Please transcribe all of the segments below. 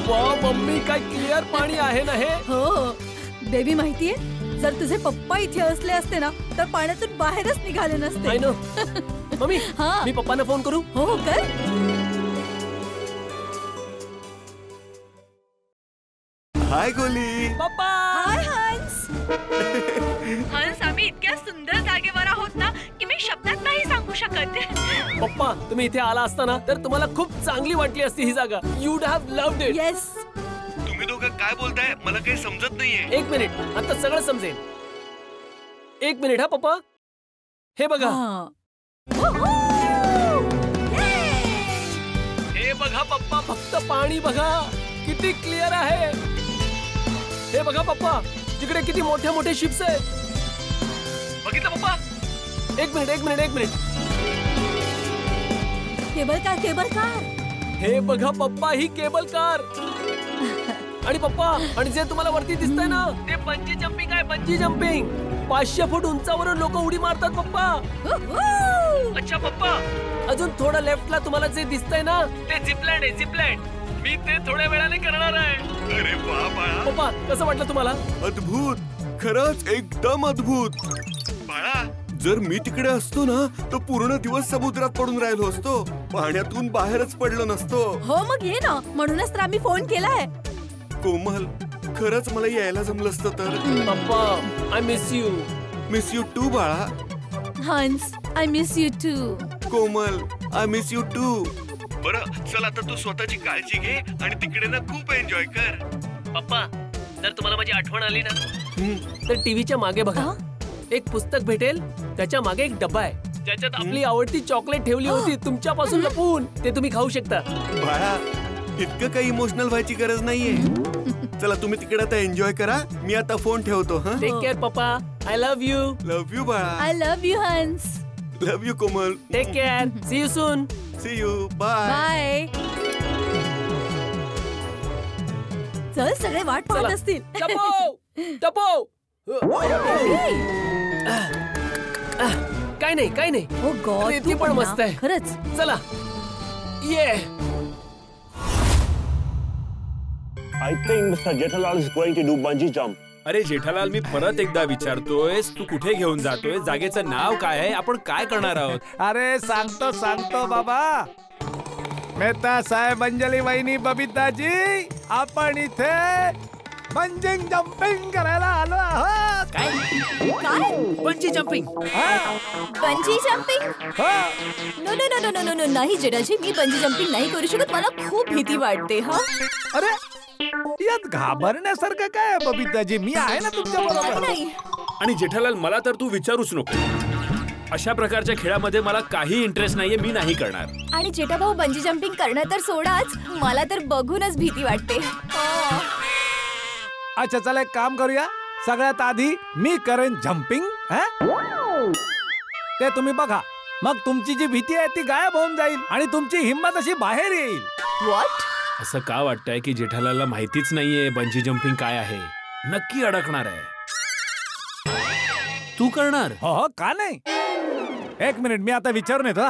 वाह मम्मी, काय क्लिअर पाणी आहे ना हे. हो बेबी, माहितीये जर तुझे पप्पा इथे असले असते ना तर पाण्यातून बाहेरच निघाले नसते. I know. मम्मी हा. मी पप्पांना फोन करू. हो कर. हाय गोली. पप्पा. हाय हंस. हंस, आम्ही इतक्या सुंदर जागेवर आहोत ना की मी शब्दात नाही सांगू शकत. पप्पा तुम्ही इथे आला असताना तर तुम्हाला खूप चांगली वाटली असती ही जागा. you'd have loved it. Yes. तुम्ही दोघं काय बोलताय मला काही समजत नाहीये. एक मिनिट, आता सगळं समजेल. एक मिनिट हा पप्पा, हे बघा. हे बघा पप्पा, फक्त पाणी बघा किती क्लिअर आहे. हे बघा पप्पा, तिकडे किती मोठे मोठे शिप्स आहेत. बघितलं पप्पा? एक मिनिट एक मिनिट एक minute. Cable car, cable car. हे बघा पप्पा, ही केबल कार. आणि पप्पा, आणि जे तुम्हाला वरती दिसतंय ना ते बंजी जम्पिंग आहे. बंजी जम्पिंग 500 फूट उंचावरून लोक उडी मारतात पप्पा. अच्छा पप्पा, अजून थोडं लेफ्टला तुम्हाला जे दिसतंय ना ते झिपलाईन आहे. झिपलाईन मी ते थोड्या वेळाने करणार आहे. अरे वा बाळा. पप्पा कसं वाटलं तुम्हाला? अद्भुत, खरंच एकदम अद्भुत. बाळा, जर मी तिकडे असतो ना तर पूर्ण दिवस समुद्रात पडून राहिलो असतो, पाण्यातून बाहेरच पडलो नसतो. हो मग ये ना, म्हणूनच तर आम्ही फोन केलाय. कोमल, खरंच मला यायला जमलं असतं तर. पप्पा I miss you. Miss you too बाळा. Hans, I miss you too. Komal, I miss you too. बरं चल, आता तू स्वतःची काळजी घे आणि तिकडे ना खूप एन्जॉय कर. पप्पा जर तुम्हाला माझी आठवण आली ना तर टीव्हीच्या मागे बघा, एक पुस्तक भेटेल, त्याच्या मागे एक डब्बा आहे ज्याच्यात आपली आवडती चॉकलेट ठेवली होती तुमच्यापासून लपून. ते तुम्ही खाऊ शकता. बाळा, इतकं काही इमोशनल व्हायची गरज नाहीये. चला तुम्ही तिकडे आता एन्जॉय करा, मी आता फोन ठेवतो. हा, टेक केअर पप्पा. I love you. Love you बाळा. I love you Hans. Love you Komal. Take care. See you soon. See you. Bye. Bye. चल, सगळे वाट पाहत असतील. टपो टपो. काय नाही काय नाही. हो गॉड, ती पण मस्त आहे खरंच. चला ये. I think Mr. Jethalal is going to do bungee jump. अरे जेठालाल, मी परत एकदा विचारतोय, तू कुठे घेऊन जातोय? जागेचं नाव काय आहे? आपण काय करणार आहोत? अरे सांगतो बाबा. मेहता साहेब, अंजली वहिनी, बबिताजी, आपण इथे बंजिंग जम्पिंग करायला आलो आहोत. काय काय? Bungee jumping? Bungee jumping? No no no no no no, नाही जेठाजी, मी बंजी जम्पिंग नाही करू शकत. मला खूप भीती वाटते. हा, अरे यात घाबरण्यासारखं काय बबिताजी? मी आहे ना तुमच्या बरोबर. नाही. आणि जेठालाल, मला तर तू विचारूच नको. अशा प्रकारच्या खेळामध्ये मला काही इंटरेस्ट नाहीये. मी नाही करणार. आणि जेठा भाऊ, बंजी जम्पिंग करणं तर सोडाच, मला तर बघूनच भीती वाटते. अच्छा चला, एक काम करूया. सगळ्यात आधी मी करेन जम्पिंग. ते तुम्ही बघा, मग तुमची जी भीती आहे ती गायब होऊन जाईल आणि तुमची हिंमत अशी बाहेर येईल. व्हॉट? असं का वाटतंय की जेठालालला माहितीच नाहीये बंजी जम्पिंग काय आहे? नक्की अडकणार आहे. तू करणार? हो, का नाही. एक मिनिट, मी आता विचारून येतो.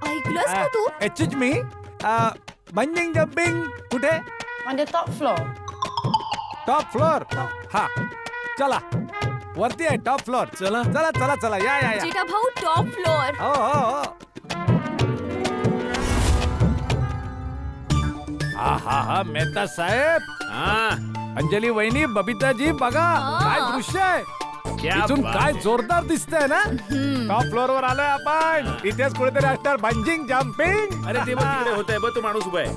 ऐकलंस का तू? एक्सक्यूज मी, बंजिंग जम्पिंग कुठे? On the top floor. Top floor. हा, चला वरती आहे टॉप फ्लोर. चला चला चला चला, या या या. जेठा भाऊ, टॉप फ्लोर. हो हो हो. हा हा हा, मेहता साहेब, अंजली वहिनी, बबिताजी, बघा काय दृश्य आहे. इथून काय जोरदार दिसतंय ना. टॉप फ्लोर वर आलोय आपण. इथेच कुठेतरी असणार बंजिंग जम्पिंग. अरे ते बघ तिकडे होतंय बघ, तो माणूस उभा आहे.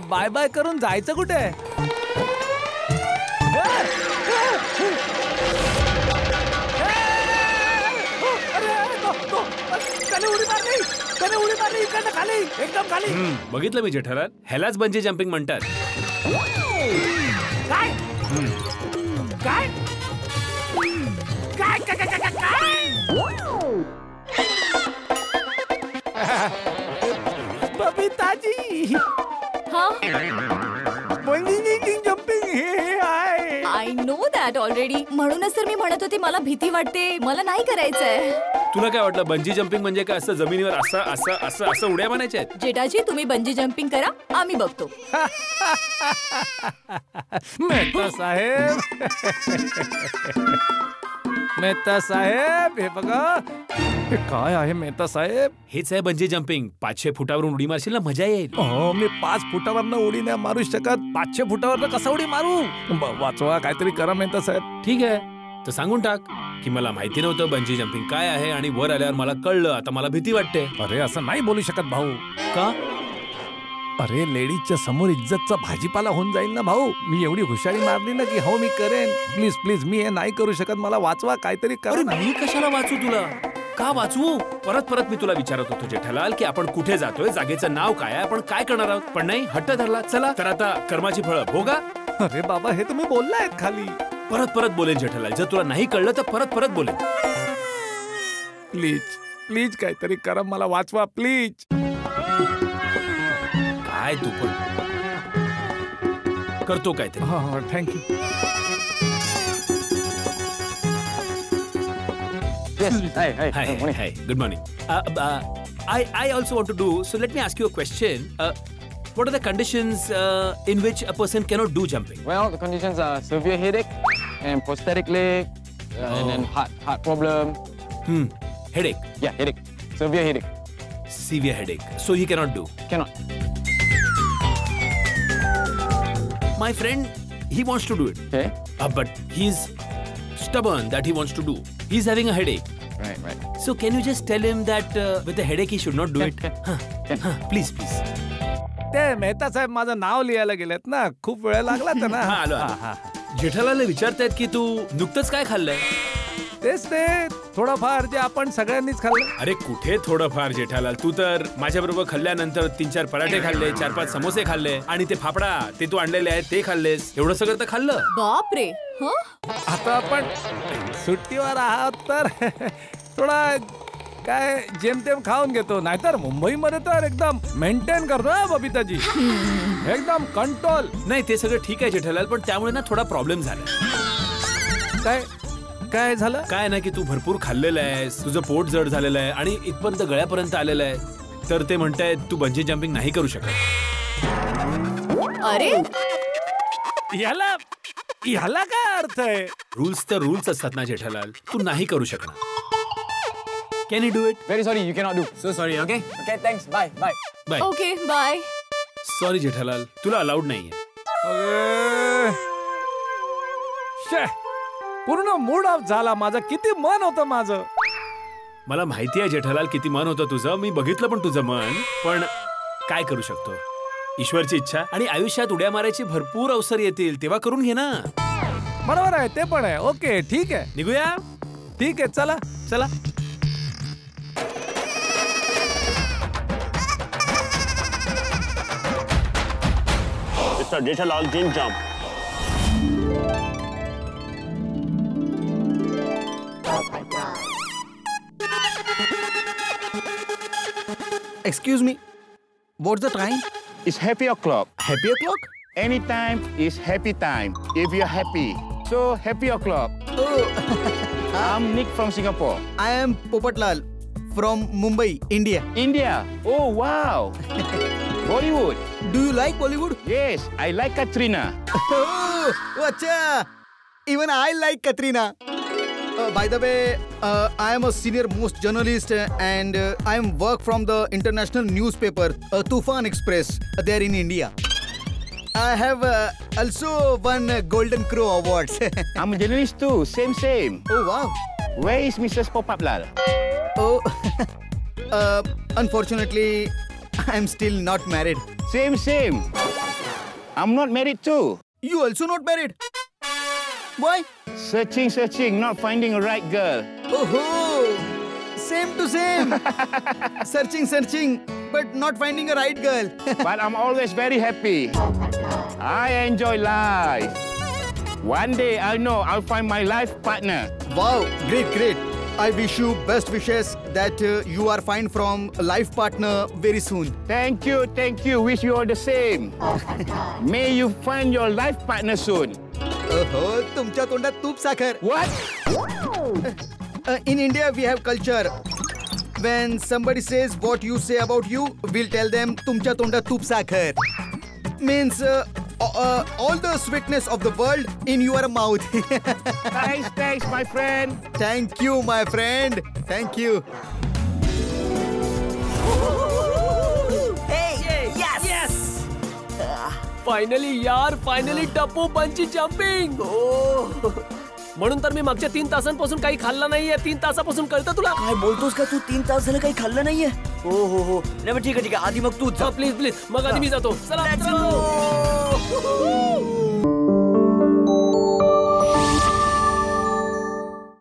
बाय बाय करून जायचं कुठे? उडी मारली इकडनं खाली, एकदम खाली. बघितलं मी जेठालाल, ह्यालाच बंजी जम्पिंग म्हणतात. काय काय काय काय काय काय? बबिताजी, हा, बंजिंग जम्पिंग हे आहे. I know that already. म्हणूनच तर मी म्हणत होते मला भीती वाटते, मला नाही करायचंय. तुला काय वाटलं बंजी जम्पिंग म्हणजे काय असं जमिनीवर असं असं असं असं उड्या मारायच्या आहेत? जेठाजी तुम्ही बंजी जम्पिंग करा, आम्ही बघतो. मेहता साहेब, मेहता साहेब, हे बघा हे काय आहे मेहता साहेब? हेच आहे बंजी जम्पिंग. 500 फुटावरून उडी मारशील ना, मजा येईल. हो, मी 5 फुटावरनं उडी नाही मारू शकत. 500 फुटावरनं कसं उडी मारू? वाचवा, काहीतरी करा मेहता साहेब. ठीक आहे, तर सांगून टाक की मला माहिती नव्हतं बंजी जम्पिंग काय आहे आणि वर आल्यावर मला कळलं, आता मला भीती वाटते. अरे असं नाही बोलू शकत भाऊ. का? अरे लेडीजच्या समोर इज्जतचा भाजीपाला होऊन जाईल ना भाऊ. मी एवढी हुशारी मारली ना की हो मी करेन. प्लीज प्लीज मी हे नाही करू शकत, मला वाचवा, काहीतरी करा ना. मी कशाला वाचू तुला? का वाचवू? परत परत मी तुला विचारत होतो जेठालाल की आपण कुठे जातोय, जागेचं नाव काय आहे, आपण काय करणार आहोत, पण नाही, हट्ट धरला. चला तर आता कर्माची फळं भोगा. अरे बाबा हे तुम्ही बोललायत खाली. परत परत बोलेन जेठालाल, जर तुला नाही कळलं तर परत परत बोलेन. प्लीज प्लीज काहीतरी करा, मला वाचवा प्लीज. काय तू पण करतो काहीतरी. हा thank you. Yes. Hi. Hi, hi. Good morning. I also want to do. So let me ask you a question. What are the conditions in which a person cannot do jumping? Well, the conditions are severe headache and prosthetic leg, and then heart problem. Headache. Yeah, headache. Severe headache. Severe headache. So he cannot do. Cannot. My friend, he wants to do it. Okay. But he's stubborn that he wants to do. He's having a headache. Right. So can you just tell him that with a headache he should not do it? Please. ते मेहता साहेब माझं नाव लिहायला गेलेत ना, खूप वेळ लागला तर ना. आलो. जेठालाल विचारतायत की तू नुकतंच काय खाल्लंय? तेच ते थोडंफार जे आपण सगळ्यांनीच खाल्लं. अरे कुठे थोडंफार जेठालाल, तू तर माझ्या बरोबर खाल्ल्यानंतर 3-4 पराठे खाल्ले, 4-5 समोसे खाल्ले आणि ते फाफडा ते तू आणलेले आहेत ते खाल्लेस. एवढं सगळं तर खाल्लं. बापरे. आता आपण सुट्टीवर आहात तर थोडा काय जेमतेम खाऊन घेतो, नाहीतर मुंबईमध्ये तर एकदम मेंटेन करतो बबिताजी, एकदम कंट्रोल. नाही ते सगळं ठीक आहे जेठालाल, पण त्यामुळे ना थोडा प्रॉब्लेम झाला. काय झालं? काय ना की तू भरपूर खाल्लेलं आहेस, तुझं पोट जड झालेलं आहे आणि इथपर्यंत गळ्यापर्यंत आलेलं आहे, तर ते म्हणतायत तू बंजी जम्पिंग नाही करू शकत. अरे ह्याला काय अर्थ आहे? रूल्स तर रूल्स असतात ना जेठालाल, तू नाही करू शकणार. Can you do it? Very sorry, you cannot do. So sorry. Okay Thanks. Bye. Bye. Okay bye. Sorry Jethalal, तुला अलाउड नाहीये. पूर्ण मूड ऑफ झाला माझा. किती मन होतं माझं. मला माहिती आहे जेठालाल किती मन होतं तुझं, मी बघितलं पण तुझं मन, पण काय करू शकतो, ईश्वरची इच्छा. आणि आयुष्यात उड्या मारायची भरपूर अवसर येतील, तेव्हा करून घे ना. बरोबर आहे, ते पण आहे. ओके ठीक आहे, निघूया. ठीक आहे, चला. Mr. Jethalal didn't jump. Excuse me, what's the time? It's happy o'clock. Happy o'clock? Anytime is happy time if you're happy. So happy o'clock. Oh, I'm Nick from Singapore. I am Popatlal from Mumbai, India. India. Oh wow. Bollywood. Do you like Bollywood? Yes, I like Katrina. Oh, acha. Even I like Katrina. By the way, I am a senior most journalist and I am work from the international newspaper Tufan Express there in India. I have also won Golden Crow Awards. I'm a journalist too. Same. Oh wow. Where is Mrs. Popatlal? Oh, unfortunately, I am still not married. Same. I'm not married too. You also not married? Why? Searching, not finding a right girl. Oh, same to same. Searching, but not finding a right girl. But I'm always very happy. I enjoy life. One day I know I'll find my life partner. Wow, great. I wish you best wishes that you are find from a life partner very soon. Thank you. Wish you all the same. May you find your life partner soon. हो तुमच्या तोंडात तूप साखर. In India we have culture. When somebody says what you say about you, we'll tell them तुमच्या तोंडात तूप साखर. Means all the sweetness of the world in your mouth. Thanks, my friend. Thank you, my friend. Thank you. Finally टप्पू बंची jumping. म्हणून तर मी मागच्या 3 तासांपासून काही खाल्लं नाहीये. 3 तासापासून कळतं तुला? काय बोलतोस का तू? 3 तास झालं काही खाल्लं नाहीये? हो नाही ठीक आहे आधी मग तू प्लीज मग आधी मी जातो. चला.